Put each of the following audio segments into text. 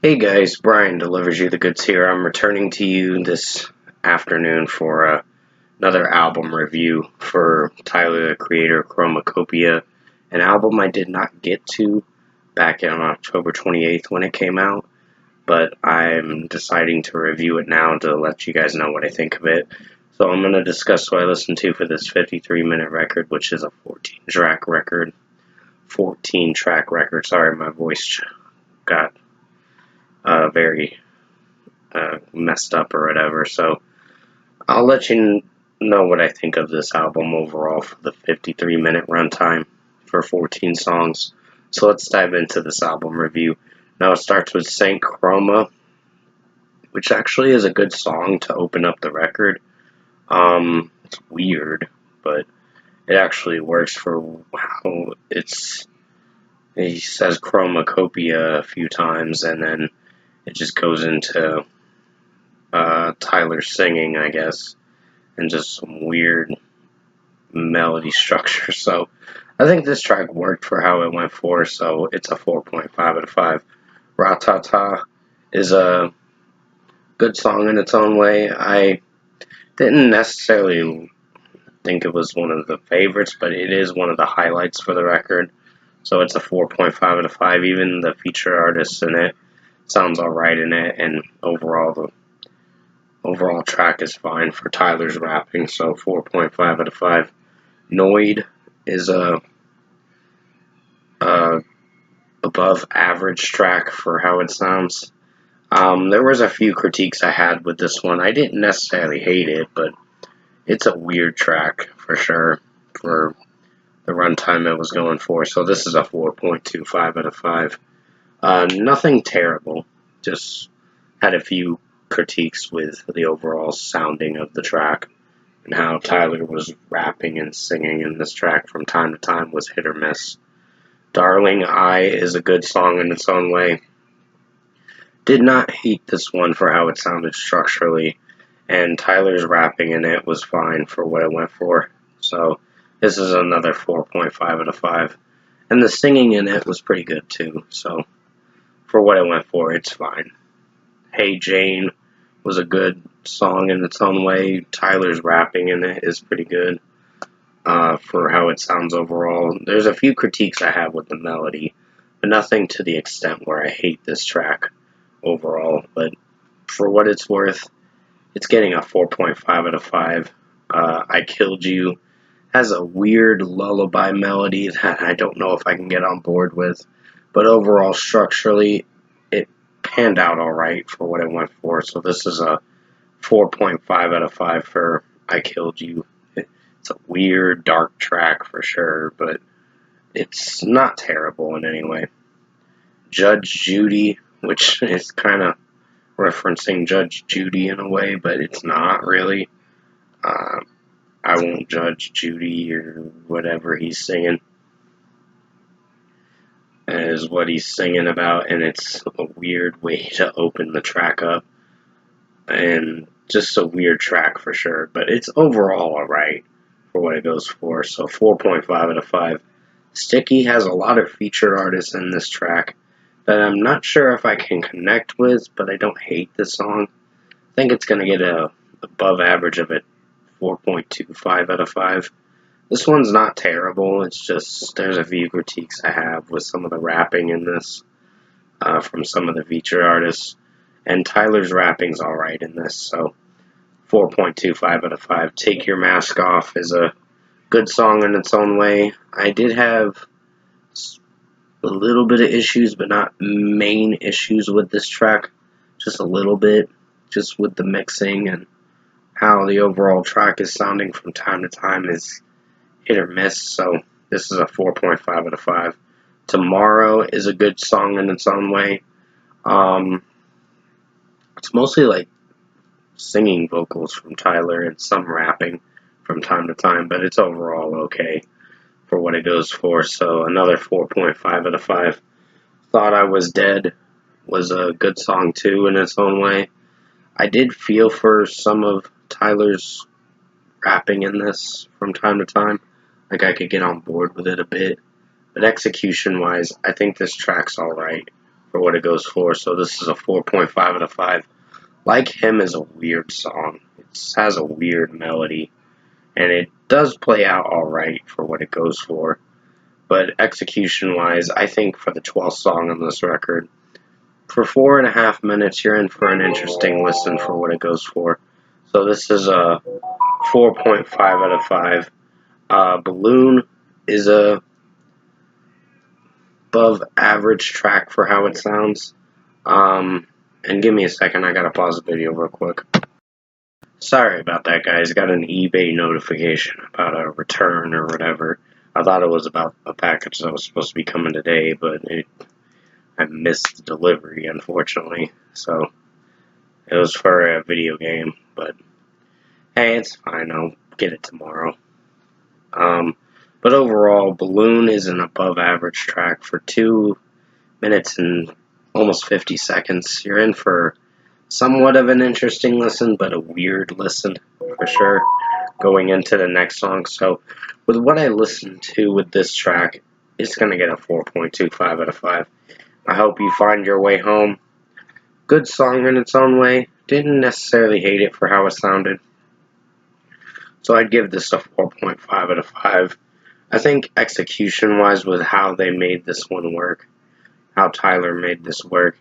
Hey guys, Brian delivers you the goods here. I'm returning to you this afternoon for another album review for Tyler the Creator, Chromakopia, an album I did not get to back on October 28th when it came out, but I'm deciding to review it now to let you guys know what I think of it. So I'm going to discuss what I listened to for this 53-minute record, which is a 14-track record. 14-track record. Sorry, my voice got very messed up or whatever. So I'll let you know what I think of this album overall for the 53-minute runtime for 14 songs. So let's dive into this album review. Now it starts with Saint Chroma, which actually is a good song to open up the record. It's weird, but it actually works for how it's. He says Chromakopia a few times, and then it just goes into Tyler singing, I guess, and just some weird melody structure. So I think this track worked for how it went for, so it's a 4.5 out of 5. Ratata is a good song in its own way. I didn't necessarily think it was one of the favorites, but it is one of the highlights for the record. So it's a 4.5 out of 5. Even the feature artists in it sounds alright in it, and the overall track is fine for Tyler's rapping, so 4.5 out of 5. Noid is a above average track for how it sounds. There was a few critiques I had with this one. I didn't necessarily hate it, but it's a weird track for sure for the runtime it was going for. So this is a 4.25 out of 5. Nothing terrible. Just had a few critiques with the overall sounding of the track and how Tyler was rapping and singing in this track from time to time was hit or miss. Darling I is a good song in its own way. Did not hate this one for how it sounded structurally, and Tyler's rapping in it was fine for what it went for. So this is another 4.5 out of 5. And the singing in it was pretty good too, so for what it went for, it's fine. Hey Jane was a good song in its own way. Tyler's rapping in it is pretty good for how it sounds overall. There's a few critiques I have with the melody, but nothing to the extent where I hate this track overall. But for what it's worth, it's getting a 4.5 out of 5. I Killed You has a weird lullaby melody that I don't know if I can get on board with, but overall, structurally, it panned out alright for what it went for. So this is a 4.5 out of 5 for I Killed You. It's a weird, dark track for sure, but it's not terrible in any way. Judge Judy, which is kind of referencing Judge Judy in a way, but it's not really. I won't judge Judy or whatever he's singing, is what he's singing about, and it's a weird way to open the track up, and just a weird track for sure, but it's overall alright for what it goes for, so 4.5 out of 5. Sticky has a lot of featured artists in this track that I'm not sure if I can connect with, but I don't hate this song. I think it's going to get a above average of it, 4.25 out of 5. This one's not terrible, it's just there's a few critiques I have with some of the rapping in this from some of the featured artists, and Tyler's rapping's alright in this, so 4.25 out of 5. Take Your Mask Off is a good song in its own way. I did have a little bit of issues, but not main issues with this track, just a little bit, just with the mixing and how the overall track is sounding from time to time is hit or miss, so this is a 4.5 out of 5. Tomorrow is a good song in its own way. It's mostly like singing vocals from Tyler and some rapping from time to time, but it's overall okay for what it goes for, so another 4.5 out of 5. Thought I Was Dead was a good song too in its own way. I did feel for some of Tyler's rapping in this from time to time. Like I could get on board with it a bit. But execution wise, I think this track's alright for what it goes for, so this is a 4.5 out of 5. Like Him is a weird song. It has a weird melody, and it does play out alright for what it goes for. But execution-wise, I think for the 12th song on this record, for 4.5 minutes, you're in for an interesting listen for what it goes for. So this is a 4.5 out of 5. Balloon is a above average track for how it sounds. And give me a second, I gotta pause the video real quick. Sorry about that, guys. Got an eBay notification about a return or whatever. I thought it was about a package that was supposed to be coming today, but I missed the delivery, unfortunately. So it was for a video game, but hey, it's fine. I'll get it tomorrow. But overall, Balloon is an above average track for 2 minutes and almost 50 seconds. You're in for somewhat of an interesting listen, but a weird listen for sure going into the next song. So with what I listened to with this track, it's going to get a 4.25 out of 5. I hope you find your way home. Good song in its own way. Didn't necessarily hate it for how it sounded. So I'd give this a 4.5 out of 5. I think execution-wise with how they made this one work, how Tyler made this work,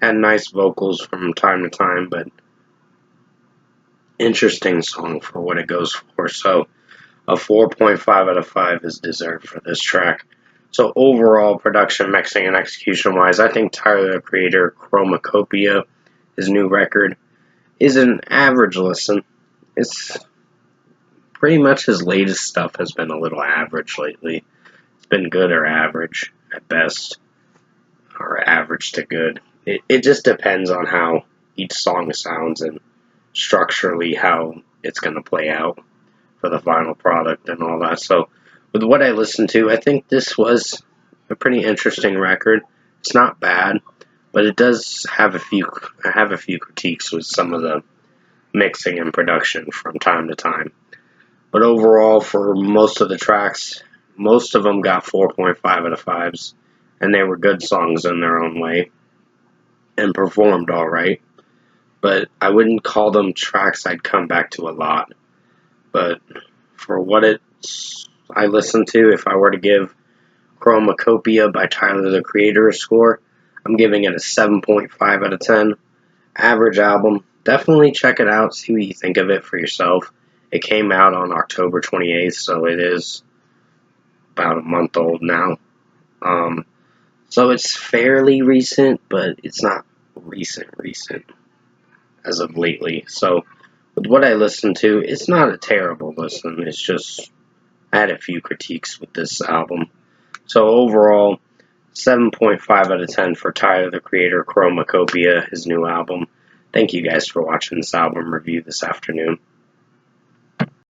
had nice vocals from time to time, but interesting song for what it goes for. So a 4.5 out of 5 is deserved for this track. So overall, production, mixing, and execution-wise, I think Tyler, the Creator, Chromakopia, his new record, is an average listen. It's pretty much his latest stuff has been a little average lately. It's been good or average at best, or average to good. It just depends on how each song sounds and structurally how it's going to play out for the final product and all that. So with what I listened to, I think this was a pretty interesting record. It's not bad, but it does have a few critiques with some of the mixing and production from time to time. But overall, for most of the tracks, most of them got 4.5 out of 5s, and they were good songs in their own way and performed all right. But I wouldn't call them tracks I'd come back to a lot. But for what I listened to, if I were to give Chromakopia by Tyler, the Creator a score, I'm giving it a 7.5 out of 10. Average album. Definitely check it out, see what you think of it for yourself. It came out on October 28th, so it is about a month old now. So it's fairly recent, but it's not recent as of lately. So with what I listened to, it's not a terrible listen. It's just I had a few critiques with this album. So overall, 7.5 out of 10 for Tyler, the Creator, Chromakopia, his new album. Thank you guys for watching this album review this afternoon.